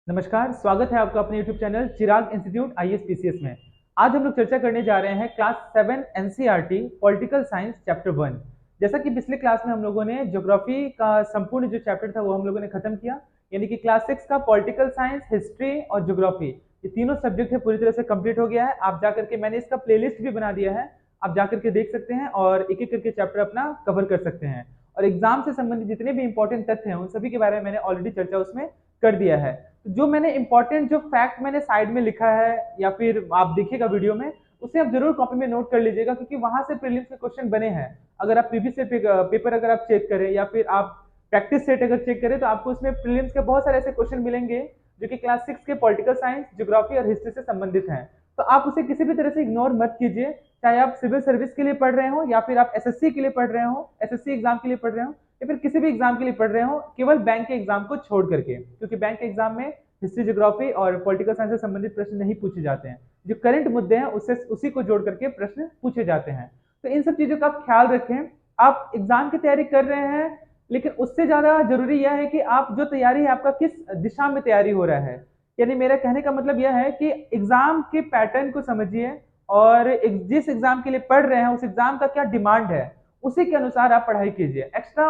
नमस्कार, स्वागत है आपका अपने YouTube चैनल चिराग इंस्टीट्यूट आईएएस पीसीएस में। आज हम लोग चर्चा करने जा रहे हैं class 7 NCERT political science chapter 1। जैसा कि पिछले क्लास में हम लोगों ने ज्योग्राफी का संपूर्ण जो चैप्टर था वो हम लोगों ने खत्म किया, यानी कि क्लास 6 का पॉलिटिकल साइंस, हिस्ट्री और ज्योग्राफी ये तीनों सब्जेक्ट है पूरी तरह से कंप्लीट हो गया है। आप जाकर के मैंने इसका प्लेलिस्ट भी बना दिया है, आप जाकर के देख सकते हैं और एक एक करके चैप्टर अपना कवर कर सकते हैं। और एग्जाम से संबंधित जितने भी इंपॉर्टेंट तथ्य हैं उन सभी के बारे में मैंने ऑलरेडी चर्चा उसमें कर दिया है। जो मैंने इंपॉर्टेंट जो फैक्ट मैंने साइड में लिखा है या फिर आप देखिएगा वीडियो में, उसे आप जरूर कॉपी में नोट कर लीजिएगा, क्योंकि वहां से प्रीलिम्स के क्वेश्चन बने हैं। अगर आप प्रीवियस पेपर अगर आप चेक करें या फिर आप प्रैक्टिस सेट अगर चेक करें तो आपको उसमें प्रीलिम्स के बहुत सारे ऐसे क्वेश्चन मिलेंगे जो कि क्लास 6 के पॉलिटिकल साइंस, ज्योग्राफी और हिस्ट्री से संबंधित हैं। तो आप उसे किसी भी तरह से इग्नोर मत कीजिए, चाहे आप सिविल सर्विस के लिए पढ़ रहे हो या फिर आप एसएससी के लिए पढ़ रहे हो, एसएससी एग्जाम के लिए पढ़ रहे हो या फिर किसी भी एग्जाम के लिए पढ़ रहे हो, केवल बैंक के एग्जाम को छोड़ करके, क्योंकि बैंक के एग्जाम में हिस्ट्री, ज्योग्राफी और पॉलिटिकल साइंस से संबंधित प्रश्न नहीं पूछे जाते हैं। जो करंट मुद्दे हैं उससे उसी को जोड़ करके प्रश्न पूछे जाते हैं। तो इन सब चीजों का आप ख्याल रखें। आप एग्जाम की तैयारी कर रहे हैं, लेकिन उससे ज्यादा जरूरी यह है कि आप जो तैयारी है आपका किस दिशा में तैयारी हो रहा है। यानी मेरा कहने का मतलब यह है कि एग्जाम के पैटर्न को समझिए और जिस एग्जाम के लिए पढ़ रहे हैं उस एग्जाम का क्या डिमांड है, उसी के अनुसार आप पढ़ाई कीजिए। एक्स्ट्रा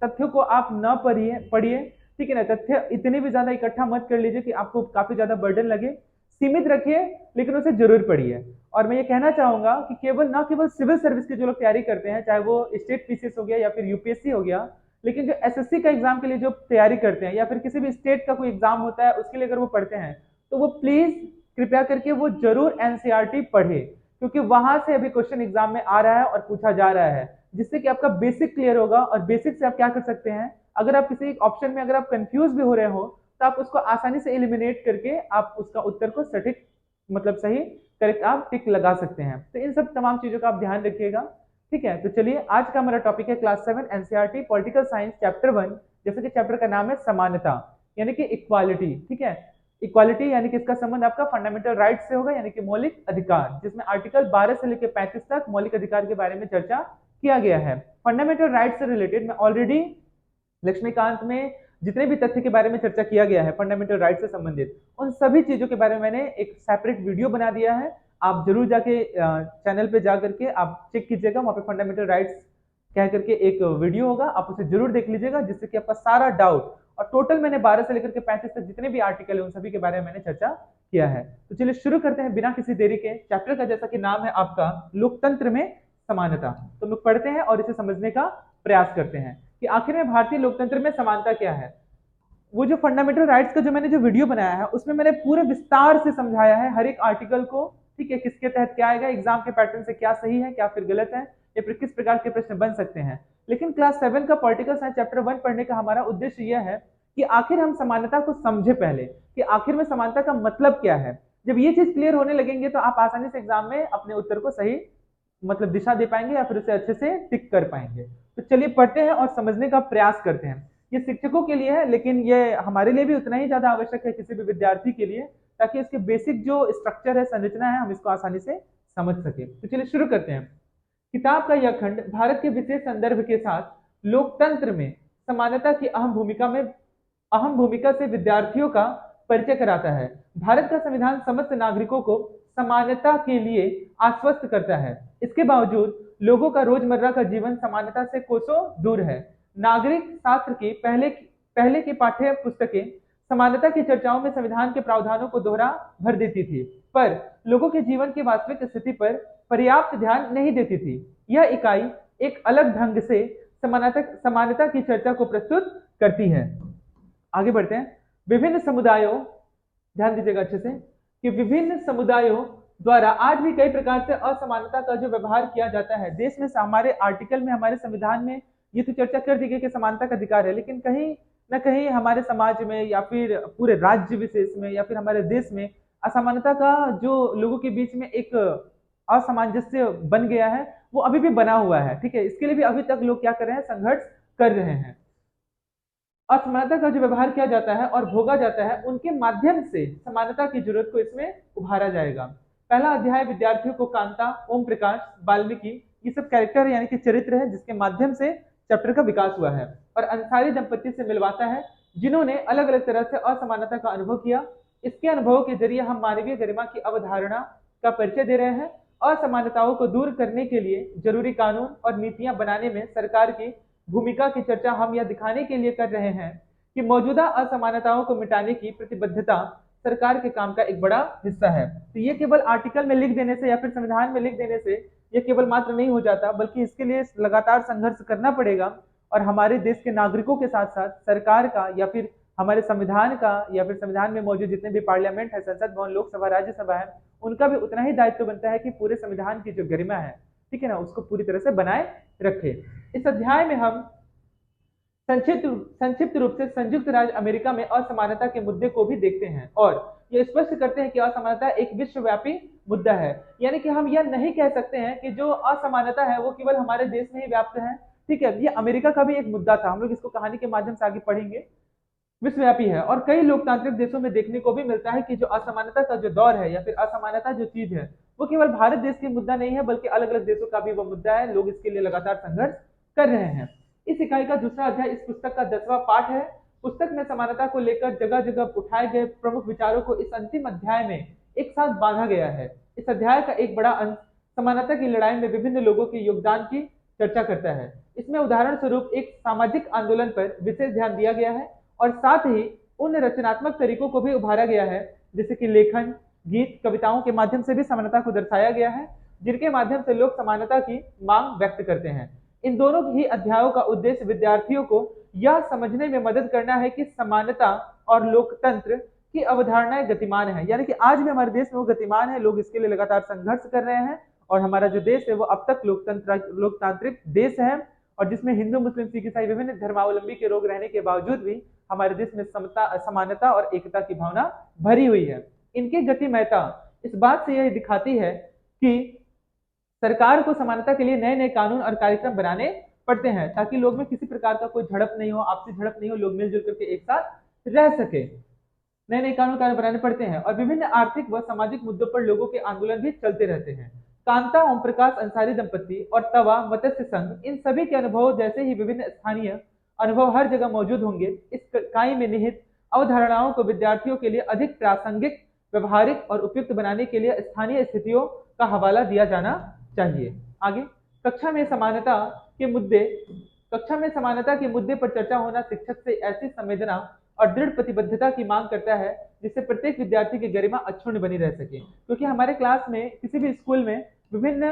तथ्यों को आप न पढ़िए, ठीक है ना। तथ्य इतने भी ज्यादा इकट्ठा मत कर लीजिए कि आपको काफी ज्यादा बर्डन लगे। सीमित रखिए, लेकिन उसे जरूर पढ़िए। और मैं ये कहना चाहूंगा कि केवल ना केवल सिविल सर्विस की जो लोग तैयारी करते हैं, चाहे वो स्टेट पीसीएस हो गया या फिर यूपीएससी हो गया, लेकिन जो एसएससी का एग्जाम के लिए जो तैयारी करते हैं या फिर किसी भी स्टेट का कोई एग्जाम होता है उसके लिए अगर वो पढ़ते हैं, तो वो प्लीज कृपया करके वो जरूर एनसीईआरटी पढ़े, क्योंकि वहां से अभी क्वेश्चन एग्जाम में आ रहा है और पूछा जा रहा है, जिससे कि आपका बेसिक क्लियर होगा। और बेसिक से आप क्या कर सकते हैं, अगर आप किसी एक ऑप्शन में अगर आप कंफ्यूज भी हो रहे हो तो आप उसको आसानी से एलिमिनेट करके आप उसका उत्तर को सटीक मतलब सही करेक्ट आप टिक लगा सकते हैं। तो इन सब तमाम चीजों का आप ध्यान रखिएगा, ठीक है। तो चलिए, आज का हमारा टॉपिक है class 7 NCERT political science chapter 1। जैसे कि चैप्टर का नाम है समानता, यानी कि इक्वालिटी, ठीक है। इक्वालिटी यानी कि इसका संबंध आपका फंडामेंटल राइट से होगा, यानी कि मौलिक अधिकार, जिसमें आर्टिकल 12 से लेकर 35 तक मौलिक अधिकार के बारे में चर्चा किया गया है। फंडामेंटल राइट से रिलेटेड मैं ऑलरेडी लक्ष्मीकांत में जितने भी तथ्य के बारे में चर्चा किया गया है फंडामेंटल राइट से संबंधित, उन सभी चीजों के बारे में मैंने एक सेपरेट वीडियो बना दिया है। आप जरूर जाके चैनल पे जा करके आप चेक कीजिएगा, वहां पे फंडामेंटल राइट्स कह करके एक वीडियो होगा, आप उसे जरूर देख लीजिएगा, जिससे कि आपका सारा डाउट, और टोटल मैंने 12 से लेकर के 35 तक जितने भी आर्टिकल है उन सभी के बारे में मैंने चर्चा किया है। तो चलिए शुरू करते हैं बिना किसी देरी के। चैप्टर का जैसा कि नाम है आपका लोकतंत्र में समानता, तो हम लोग पढ़ते हैं और इसे समझने का प्रयास करते हैं कि आखिर में भारतीय लोकतंत्र में समानता क्या है। वो जो फंडामेंटल राइट्स का जो मैंने जो वीडियो बनाया है उसमें मैंने पूरे विस्तार से समझाया है हर एक आर्टिकल को, ठीक है, किसके तहत क्या आएगा, एग्जाम के पैटर्न से क्या सही है क्या फिर गलत है, या फिर किस प्रकार के प्रश्न बन सकते हैं। लेकिन क्लास 7 का पॉलिटिकल साइंस चैप्टर 1 पढ़ने का हमारा उद्देश्य यह है कि आखिर हम समानता को समझे पहले, कि आखिर में समानता का मतलब क्या है। जब ये चीज क्लियर होने लगेंगे तो आप आसानी से एग्जाम में अपने उत्तर को सही मतलब दिशा दे पाएंगे या फिर उसे अच्छे से टिक कर पाएंगे। तो चलिए पढ़ते हैं और समझने का प्रयास करते हैं। ये शिक्षकों के लिए है, लेकिन ये हमारे लिए भी उतना ही ज्यादा आवश्यक है, किसी भी विद्यार्थी के लिए, ताकि इसके बेसिक जो स्ट्रक्चर है, संरचना है, हम इसको आसानी से समझ सके। तो चलिए शुरू करते हैं। किताब का यह खंड भारत के विशेष संदर्भ के साथ लोकतंत्र में समानता की अहम भूमिका से विद्यार्थियों का परिचय कराता है। भारत का संविधान समस्त नागरिकों को समानता के लिए आश्वस्त करता है। इसके बावजूद लोगों का रोजमर्रा का जीवन समानता से कोसों दूर है। नागरिक शास्त्र की पहले की पाठ्य पुस्तकें समानता की चर्चाओं में संविधान के प्रावधानों को दोहरा भर देती थी, पर लोगों के जीवन की वास्तविक स्थिति पर पर्याप्त ध्यान नहीं देती थी। यह इकाई एक अलग ढंग से समानता की चर्चा को प्रस्तुत करती है। आगे बढ़ते हैं। विभिन्न समुदायों, ध्यान दीजिएगा अच्छे से, कि विभिन्न समुदायों द्वारा आज भी कई प्रकार से असमानता का जो व्यवहार किया जाता है देश में। हमारे आर्टिकल में, हमारे संविधान में ये तो चर्चा कर दी गई कि समानता का अधिकार है, लेकिन कहीं ना कहीं हमारे समाज में या फिर पूरे राज्य विशेष में या फिर हमारे देश में असमानता का जो लोगों के बीच में एक असामंजस्य बन गया है, वो अभी भी बना हुआ है, ठीक है। इसके लिए भी अभी तक लोग क्या कर रहे हैं, संघर्ष कर रहे हैं। असमानता का जो व्यवहार किया जाता है और भोगा जाता है, उनके माध्यम से समानता की जरूरत को इसमें उभारा जाएगा। पहला अध्याय विद्यार्थियों को कांता, ओम प्रकाश, वाल्मीकि, ये सब कैरेक्टर है, यानी कि चरित्र है, जिसके माध्यम से चैप्टर का विकास हुआ है। और अंसारी दंपति से मिलवाता है, जिन्होंने अलग अलग तरह से असमानता का अनुभव किया। इसके अनुभवों के जरिए हम मानवीय गरिमा की अवधारणा का परिचय दे रहे हैं। असमानताओं को दूर करने के लिए जरूरी कानून और नीतियां बनाने में सरकार की भूमिका की चर्चा हम यह दिखाने के लिए कर रहे हैं कि मौजूदा असमानताओं को मिटाने की प्रतिबद्धता सरकार के काम का एक बड़ा हिस्सा है। तो ये केवल आर्टिकल में लिख देने से या फिर संविधान में लिख देने से ये केवल मात्र नहीं हो जाता, बल्कि इसके लिए लगातार संघर्ष करना पड़ेगा। और हमारे देश के नागरिकों के साथ साथ सरकार का या फिर हमारे संविधान का या फिर संविधान में मौजूद जितने भी पार्लियामेंट है, संसद भवन, लोकसभा, राज्यसभा है, उनका भी उतना ही दायित्व बनता है कि पूरे संविधान की जो गरिमा है, ठीक है ना, उसको पूरी तरह से बनाए रखे। इस अध्याय में हम संक्षिप्त रूप से संयुक्त राज्य अमेरिका में असमानता के मुद्दे को भी देखते हैं और ये स्पष्ट करते हैं कि असमानता एक विश्वव्यापी मुद्दा है। यानी कि हम यह नहीं कह सकते हैं कि जो असमानता है वो केवल हमारे देश में ही व्याप्त है, ठीक है। ये अमेरिका का भी एक मुद्दा था, हम लोग इसको कहानी के माध्यम से आगे पढ़ेंगे। विश्वव्यापी है और कई लोकतांत्रिक देशों में देखने को भी मिलता है कि जो असमानता का जो दौर है या फिर असमानता जो चीज है वो केवल भारत देश की मुद्दा नहीं है, बल्कि अलग अलग देशों का भी वो मुद्दा है। लोग इसके लिए लगातार संघर्ष कर रहे हैं। इस इकाई का दूसरा अध्याय इस पुस्तक का 10वां पाठ है। पुस्तक में समानता को लेकर जगह जगह उठाए गए प्रमुख विचारों को इस अंतिम अध्याय में एक साथ बांधा गया है। इस अध्याय का एक बड़ा अंश समानता की लड़ाई में विभिन्न लोगों के योगदान की चर्चा करता है। इसमें उदाहरण स्वरूप एक सामाजिक आंदोलन पर विशेष ध्यान दिया गया है और साथ ही उन रचनात्मक तरीकों को भी उभारा गया है, जैसे कि लेखन, गीत, कविताओं के माध्यम से भी समानता को दर्शाया गया है, जिनके माध्यम से लोग समानता की मांग व्यक्त करते हैं। इन दोनों ही अध्यायों का उद्देश्य विद्यार्थियों को यह समझने में मदद करना है कि समानता और लोकतंत्र की अवधारणाएं गतिमान है। यानी कि आज भी हमारे देश में वो गतिमान है, लोग इसके लिए लगातार संघर्ष कर रहे हैं और हमारा जो देश है वो अब तक लोकतांत्रिक देश है और जिसमें हिंदू, मुस्लिम, सिख, ईसाई विभिन्न धर्मावलंबी के लोग रहने के बावजूद भी हमारे देश में समता, समानता और एकता की भावना भरी हुई है। इनकी गतिमयता इस बात से यह दिखाती है कि सरकार को समानता के लिए नए नए कानून और कार्यक्रम बनाने पड़ते हैं ताकि लोग में किसी प्रकार का कोई झड़प नहीं हो, आपसी झड़प नहीं हो, लोग मिलजुल करके एक साथ रह सके। नए नए कानून कार्य बनाने पड़ते हैं और विभिन्न आर्थिक व सामाजिक मुद्दों पर लोगों के आंदोलन भी चलते रहते हैं। कांता ओम प्रकाश अंसारी दंपति और तवा मत्स्य संघ, इन सभी के अनुभव जैसे ही विभिन्न स्थानीय अनुभव हर जगह मौजूद होंगे। इस इकाई में निहित अवधारणाओं को विद्यार्थियों के लिए अधिक प्रासंगिक, व्यवहारिक और उपयुक्त बनाने के लिए स्थानीय स्थितियों का हवाला दिया जाना चाहिए। आगे कक्षा में समानता के मुद्दे पर चर्चा होना शिक्षक से ऐसी संवेदना और दृढ़ प्रतिबद्धता की मांग करता है जिससे प्रत्येक विद्यार्थी की गरिमा अक्षुण्ण बनी रह सके। क्योंकि हमारे क्लास में किसी भी स्कूल में विभिन्न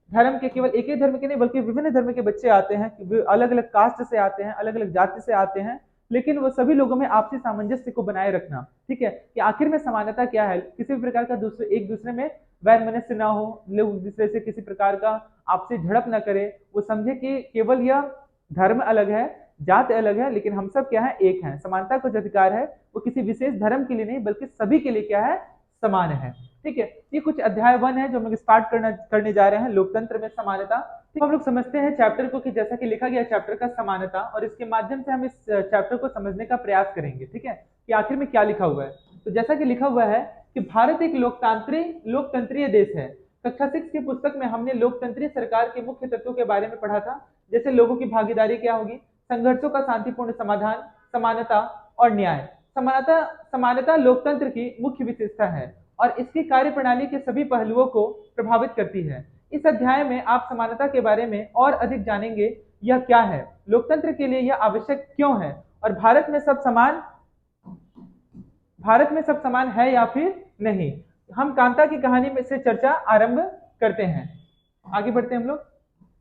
धर्म के, केवल एक ही धर्म के नहीं बल्कि विभिन्न धर्म के बच्चे आते हैं, अलग अलग कास्ट से आते हैं, अलग अलग जाति से आते हैं, लेकिन वो सभी लोगों में आपसी सामंजस्य को बनाए रखना, ठीक है, कि आखिर में समानता क्या है, किसी भी प्रकार का एक दूसरे में वैर मनस्य ना हो, लोग एक दूसरे से किसी प्रकार का आपसी झड़प ना करे, वो समझे कि केवल यह धर्म अलग है, जात अलग है, लेकिन हम सब क्या है, एक हैं। समानता का जो अधिकार है वो किसी विशेष धर्म के लिए नहीं बल्कि सभी के लिए क्या है, समान है, ठीक है। ये कुछ अध्याय 1 है जो हम लोग स्टार्ट करने जा रहे हैं, लोकतंत्र में समानता। तो हम लोग समझते हैं चैप्टर को कि जैसा कि लिखा गया चैप्टर का समानता, और इसके माध्यम से हम इस चैप्टर को समझने का प्रयास करेंगे, ठीक है, कि आखिर में क्या लिखा हुआ है। तो जैसा कि लिखा हुआ है कि भारत एक लोकतंत्रीय देश है। कक्षा 6 की पुस्तक में हमने लोकतंत्रीय सरकार के मुख्य तत्वों के बारे में पढ़ा था, जैसे लोगों की भागीदारी क्या होगी, संघर्षों का शांतिपूर्ण समाधान, समानता और न्याय। समानता लोकतंत्र की मुख्य विशेषता है और इसकी कार्यप्रणाली के सभी पहलुओं को प्रभावित करती है। इस अध्याय में आप समानता के बारे में और अधिक जानेंगे, यह क्या है, लोकतंत्र के लिए यह आवश्यक क्यों है, और भारत में सब समान है या फिर नहीं। हम कांता की कहानी में से चर्चा आरंभ करते हैं। आगे बढ़ते हैं हम लोग।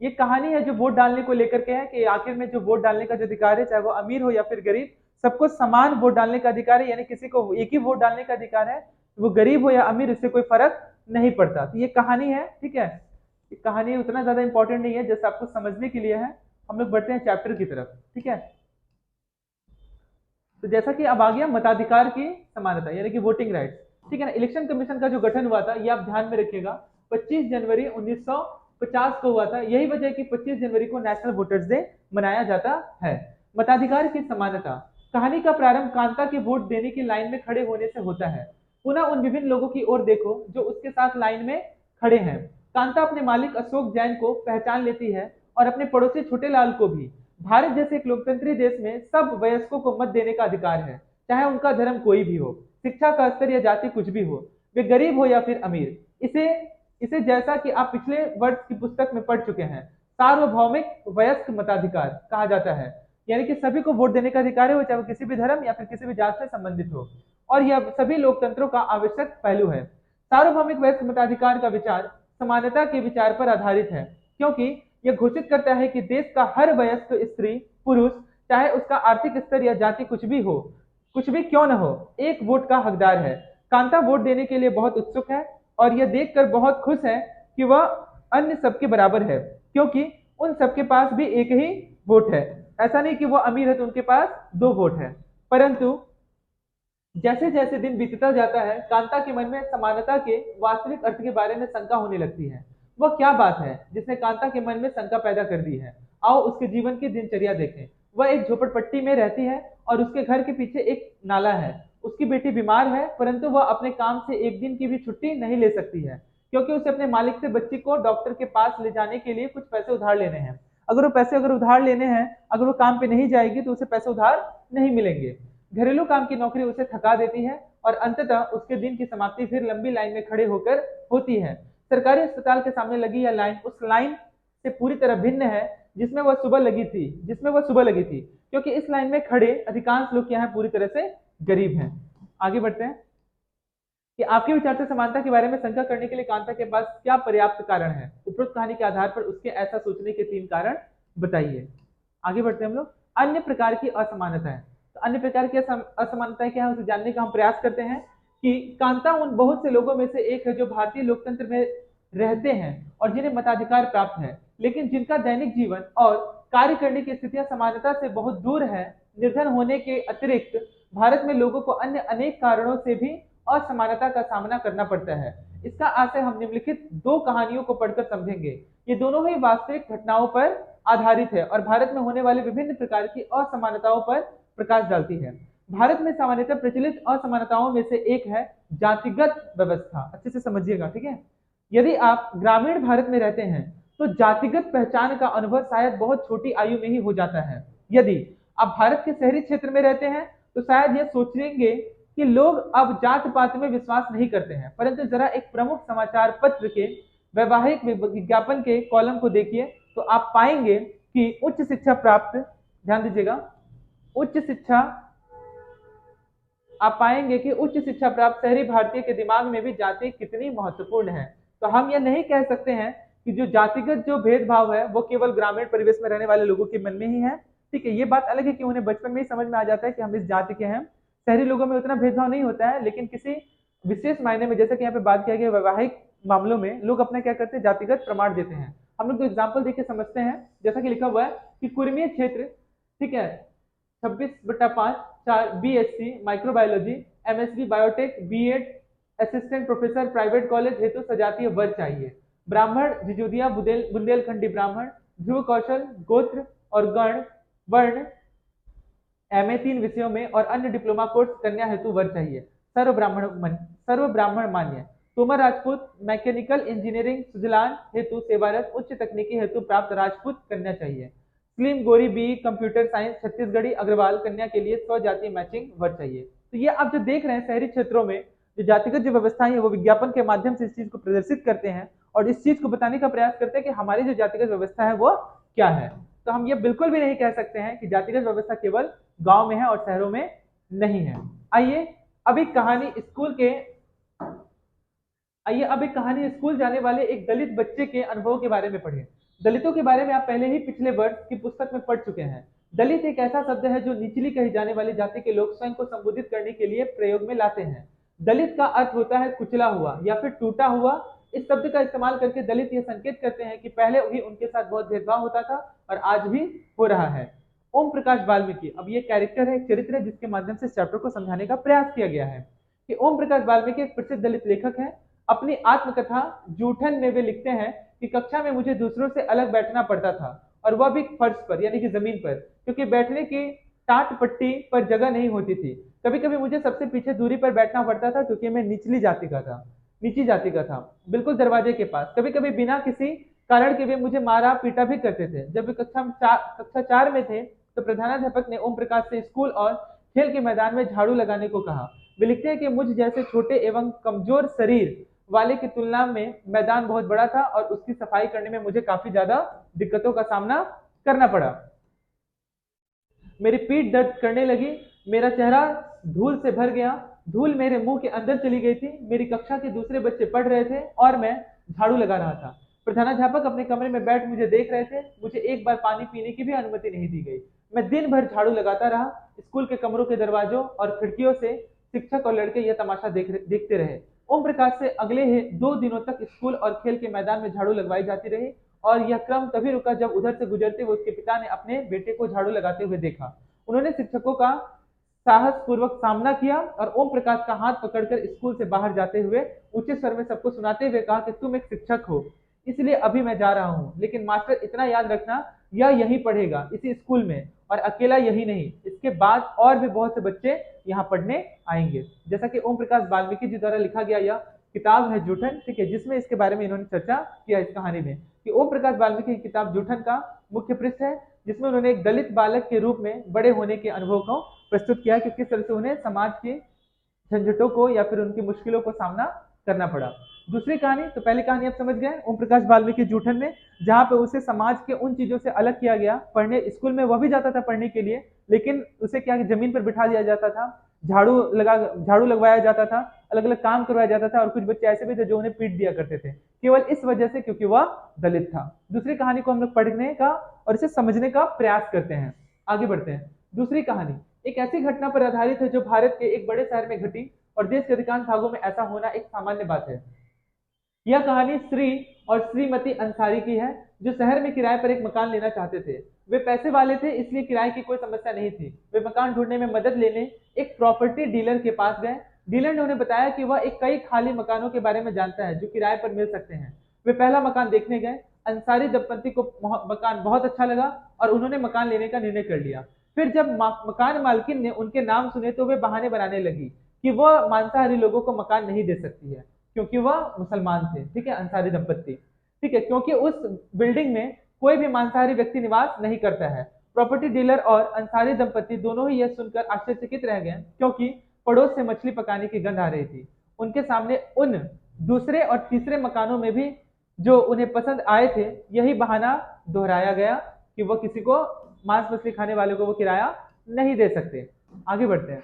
ये कहानी है जो वोट डालने को लेकर के है कि आखिर में जो वोट डालने का जो अधिकार है, चाहे वो अमीर हो या फिर गरीब, सबको समान वोट डालने का अधिकार है। यानी किसी को एक ही वोट डालने का अधिकार है, वो गरीब हो या अमीर, इससे कोई फर्क नहीं पड़ता। तो ये कहानी है, ठीक है, कहानी उतना ज्यादा इंपॉर्टेंट नहीं है, जैसे आपको समझने के लिए है। हम लोग बढ़ते हैं चैप्टर की तरफ, ठीक है। तो जैसा कि अब आ गया मताधिकार की समानता, यानी कि वोटिंग राइट्स, ठीक है ना। इलेक्शन कमीशन का जो गठन हुआ था, ये आप ध्यान में रखिएगा, 25 जनवरी 1950 को हुआ था। यही वजह है कि 25 जनवरी को नेशनल वोटर्स डे मनाया जाता है। मताधिकार की समानता। कहानी का प्रारंभ कांता के वोट देने की लाइन में खड़े होने से होता है। पुनः उन विभिन्न लोगों की ओर देखो जो उसके साथ लाइन में खड़े हैं। कांता अपने मालिक अशोक जैन को पहचान लेती है और अपने पड़ोसी छोटे लाल को भी। भारत जैसे एक लोकतंत्री देश में सब वयस्कों को मत देने का अधिकार है, चाहे उनका धर्म कोई भी हो, शिक्षा का स्तर या जाति कुछ भी हो, वे गरीब हो या फिर अमीर। इसे इसे जैसा कि आप पिछले वर्ष की पुस्तक में पढ़ चुके हैं, सार्वभौमिक वयस्क मताधिकार कहा जाता है। यानी कि सभी को वोट देने का अधिकार है, वो चाहे वो किसी भी धर्म या फिर किसी भी जात से संबंधित हो, और यह सभी लोकतंत्रों का आवश्यक पहलू है। सार्वभौमिक वयस्क मताधिकार का विचार समानता के विचार पर आधारित है, क्योंकि यह घोषित करता है कि देश का हर वयस्क स्त्री पुरुष, चाहे उसका आर्थिक स्तर या जाति कुछ भी क्यों न हो, एक वोट का हकदार है। कांता वोट देने के लिए बहुत उत्सुक है और यह देखकर बहुत खुश है कि वह अन्य सबके बराबर है, क्योंकि उन सबके पास भी एक ही वोट है। ऐसा नहीं कि वो अमीर है तो उनके पास दो वोट है। परंतु जैसे जैसे दिन बीतता जाता है, कांता के मन में समानता के वास्तविक अर्थ के बारे में शंका होने लगती है। वह क्या बात है जिसने कांता के मन में शंका पैदा कर दी है? आओ उसके जीवन की दिनचर्या देखें। वह एक झोपड़पट्टी में रहती है और उसके घर के पीछे एक नाला है। उसकी बेटी बीमार है, परंतु वह अपने काम से एक दिन की भी छुट्टी नहीं ले सकती है, क्योंकि उसे अपने मालिक से बच्ची को डॉक्टर के पास ले जाने के लिए कुछ पैसे उधार लेने हैं। अगर उधार लेने हैं, अगर वो काम पे नहीं जाएगी तो उसे पैसे उधार नहीं मिलेंगे। घरेलू काम की नौकरी उसे थका देती है और अंततः उसके दिन की समाप्ति फिर लंबी लाइन में खड़े होकर होती है। सरकारी अस्पताल के सामने लगी यह लाइन उस लाइन से पूरी तरह भिन्न है जिसमें वह सुबह लगी थी, क्योंकि इस लाइन में खड़े अधिकांश लोग क्या है, पूरी तरह से गरीब हैं। आगे बढ़ते हैं कि आपके विचार से समानता के बारे में शंका करने के लिए कांता के पास क्या पर्याप्त कारण है? उपरोक्त कहानी के आधार पर उसके ऐसा सोचने के 3 कारण बताइए। आगे बढ़ते हैं हम लोग। अन्य प्रकार की असमानता है। तो अन्य प्रकार की असमानताएं क्या है, उसे जानने का हम प्रयास करते हैं कि कांता उन बहुत से लोगों में से एक है जो भारतीय लोकतंत्र में रहते हैं और जिन्हें मताधिकार प्राप्त है, लेकिन जिनका दैनिक जीवन और कार्य करने की स्थितियां समानता से बहुत दूर है। निर्धन होने के अतिरिक्त भारत में लोगों को अन्य अनेक कारणों से भी असमानता का सामना करना पड़ता है। इसका आशय हम निम्नलिखित 2 कहानियों को पढ़कर समझेंगे। ये दोनों ही वास्तविक घटनाओं पर आधारित है और भारत में होने वाले विभिन्न प्रकार की असमानताओं पर प्रकाश डालती है। भारत में सामान्यतः प्रचलित असमानताओं में से एक है जातिगत व्यवस्था। अच्छे से समझिएगा, ठीक है। यदि आप ग्रामीण भारत में रहते हैं तो जातिगत पहचान का अनुभव शायद बहुत छोटी आयु में ही हो जाता है। यदि आप भारत के शहरी क्षेत्र में रहते हैं तो शायद यह सोचेंगे कि लोग अब जात पात में विश्वास नहीं करते हैं, परंतु जरा एक प्रमुख समाचार पत्र के वैवाहिक विज्ञापन के कॉलम को देखिए तो आप पाएंगे कि उच्च शिक्षा प्राप्त, ध्यान दीजिएगा, उच्च शिक्षा आप पाएंगे कि उच्च शिक्षा प्राप्त शहरी भारतीय के दिमाग में भी जाति कितनी महत्वपूर्ण है। तो हम यह नहीं कह सकते हैं कि जो जातिगत जो भेदभाव है वो केवल ग्रामीण परिवेश में रहने वाले लोगों के मन में ही है। ठीक है, ये बात अलग है कि उन्हें बचपन में ही समझ में आ जाता है कि हम इस जाति के हैं। शहरी लोगों में उतना भेदभाव नहीं होता है, लेकिन किसी विशेष मायने में, जैसे कि यहाँ पे बात किया गया, वैवाहिक मामलों में लोग अपना क्या करते हैं, जातिगत प्रमाण देते हैं। हम लोग तो एग्जाम्पल देख के समझते हैं, जैसा कि लिखा हुआ है कि कुर्मीय क्षेत्र, ठीक है, 26/5 4 BSc microbiology, MSc biotech, B.Ed assistant professor private college हेतु सजातीय वर्ग चाहिए। ब्राह्मण, जिजोदिया, बुंदेलखंडी ब्राह्मण, ध्रुव कौशल, गोत्र और गण वर्ण MA 3 विषयों में और अन्य डिप्लोमा कोर्स कन्या हेतु वर्ग चाहिए। सर्व ब्राह्मण मान्य। तोमर राजपूत, मैकेनिकल इंजीनियरिंग सुजलान हेतु सेवारत, उच्च तकनीकी हेतु प्राप्त राजपूत कन्या चाहिए। स्लिम गोरी BE computer science Chhattisgarhi Agrawal कन्या के लिए स्वजातीय मैचिंग वर्ग चाहिए। तो ये आप जो देख रहे हैं, शहरी क्षेत्रों में जो जातिगत जो व्यवस्थाएं है वो विज्ञापन के माध्यम से इस चीज को प्रदर्शित करते हैं और इस चीज को बताने का प्रयास करते हैं कि हमारी जो जातिगत व्यवस्था है वो क्या है। तो हम ये बिल्कुल भी नहीं कह सकते हैं कि जातिगत व्यवस्था केवल गांव में है और शहरों में नहीं है। आइए अब एक कहानी स्कूल जाने वाले एक दलित बच्चे के अनुभव के बारे में पढ़ें। दलितों के बारे में आप पहले ही पिछले वर्ष की पुस्तक में पढ़ चुके हैं। दलित एक ऐसा शब्द है जो निचली कही जाने वाली जाति के लोग स्वयं को संबोधित करने के लिए प्रयोग में लाते हैं। दलित का अर्थ होता है कुचला हुआ या फिर टूटा हुआ। इस शब्द का इस्तेमाल करके दलित यह संकेत करते हैं कि पहले भी उनके साथ बहुत भेदभाव होता था और आज भी हो रहा है। ओम प्रकाश वाल्मीकि, अब ये कैरेक्टर है, एक चरित्र है जिसके माध्यम से इस चैप्टर को समझाने का प्रयास किया गया है कि ओम प्रकाश वाल्मीकि एक प्रसिद्ध दलित लेखक है। अपनी आत्मकथा जूठन में वे लिखते हैं कि कक्षा में मुझे दूसरों से अलग बैठना पड़ता था और वह भी फर्श पर यानी कि जमीन पर, क्योंकि बैठने की टाट पट्टी पर जगह नहीं होती थी। कभी कभी मुझे सबसे पीछे दूरी पर बैठना पड़ता था क्योंकि मैं निचली जाति का था, बिल्कुल दरवाजे के पास। कभी कभी बिना किसी कारण कि वे मुझे मारा पीटा भी करते थे। जब वे कक्षा 4 में थे तो प्रधानाध्यापक ने ओम प्रकाश से स्कूल और खेल के मैदान में झाड़ू लगाने को कहा। वे लिखते हैं कि मुझ जैसे छोटे एवं कमजोर शरीर वाले की तुलना में मैदान बहुत बड़ा था और उसकी सफाई करने में मुझे काफी ज्यादा दिक्कतों का सामना करना पड़ा। मेरी पीठ दर्द करने लगी, मेरा चेहरा धूल से भर गया, धूल मेरे मुंह के अंदर चली गई थी। मेरी कक्षा के दूसरे बच्चे पढ़ रहे थे और मैं झाड़ू लगा रहा था। प्रधानाध्यापक अपने कमरे में बैठ मुझे देख रहे थे। मुझे एक बार पानी पीने की भी अनुमति नहीं दी गई। मैं दिन भर झाड़ू लगाता रहा। स्कूल के कमरों के दरवाजों और खिड़कियों से शिक्षक और लड़के यह तमाशा देखते रहे। ओम प्रकाश से अगले 2 दिनों तक स्कूल और खेल के मैदान में झाड़ू लगवाई जाती रही और यह क्रम तभी रुका जब उधर से गुजरते हुए उसके पिता ने अपने बेटे को झाड़ू लगाते हुए देखा। उन्होंने शिक्षकों का साहस पूर्वक सामना किया और ओम प्रकाश का हाथ पकड़कर स्कूल से बाहर जाते हुए ऊंचे स्वर में सबको सुनाते हुए कहा कि तुम एक शिक्षक हो, इसलिए अभी मैं जा रहा हूँ, लेकिन मास्टर इतना याद रखना, यह यही पढ़ेगा इसी स्कूल में, और अकेला यही नहीं, इसके बाद और भी बहुत से बच्चे यहाँ पढ़ने आएंगे। जैसा कि ओम प्रकाश वाल्मीकि जी द्वारा लिखा गया यह किताब है जूठन, ठीक है, जिसमें इसके बारे में इन्होंने चर्चा किया इस कहानी में कि ओम प्रकाश वाल्मीकि की किताब जूठन का मुख्य पृष्ठ है, जिसमें उन्होंने एक दलित बालक के रूप में बड़े होने के अनुभव को प्रस्तुत किया कि किस तरह से उन्हें समाज की झंझटों को या फिर उनकी मुश्किलों को सामना करना पड़ा। दूसरी कहानी, तो पहली कहानी आप समझ गए ओम प्रकाश वाल्मीकि जूठन में, जहाँ पे उसे समाज के उन चीजों से अलग किया गया। पढ़ने स्कूल में वह भी जाता था पढ़ने के लिए, लेकिन उसे क्या जमीन पर बिठा दिया जाता था, झाड़ू लगवाया जाता था, अलग अलग काम करवाया जाता था, और कुछ बच्चे ऐसे भी थे जो उन्हें पीट दिया करते थे, केवल इस वजह से क्योंकि वह दलित था। दूसरी कहानी को हम लोग पढ़ने का और इसे समझने का प्रयास करते हैं। आगे बढ़ते हैं। दूसरी कहानी एक ऐसी घटना पर आधारित है जो भारत के एक बड़े शहर में घटी और देश के अधिकांश भागों में ऐसा होना एक सामान्य बात है। यह कहानी श्री और श्रीमती अंसारी की है, जो शहर में किराए पर एक मकान लेना चाहते थे। वे पैसे वाले थे, इसलिए किराए की कोई समस्या नहीं थी। वे मकान ढूंढने में मदद लेने एक प्रॉपर्टी डीलर के पास गए। डीलर ने उन्हें बताया कि वह एक कई खाली मकानों के बारे में जानता है जो किराए पर मिल सकते हैं। वे पहला मकान देखने गए। अंसारी दंपति को मकान बहुत अच्छा लगा और उन्होंने मकान लेने का निर्णय कर लिया। फिर जब मकान मालकिन ने उनके नाम सुने तो वे बहाने बनाने लगी कि वह मांसाहारी लोगों को मकान नहीं दे सकती है क्योंकि वह मुसलमान थे, ठीक है, अंसारी दंपत्ति, ठीक है, क्योंकि उस बिल्डिंग में कोई भी मांसाहारी व्यक्ति निवास नहीं करता है। प्रॉपर्टी डीलर और अंसारी दंपत्ति दोनों ही यह सुनकर आश्चर्यचकित रह गए क्योंकि पड़ोस से मछली पकाने की गंध आ रही थी। उनके सामने उन दूसरे और तीसरे मकानों में भी जो उन्हें पसंद आए थे यही बहाना दोहराया गया कि वह किसी को मांस मछली खाने वाले को वो किराया नहीं दे सकते। आगे बढ़ते हैं।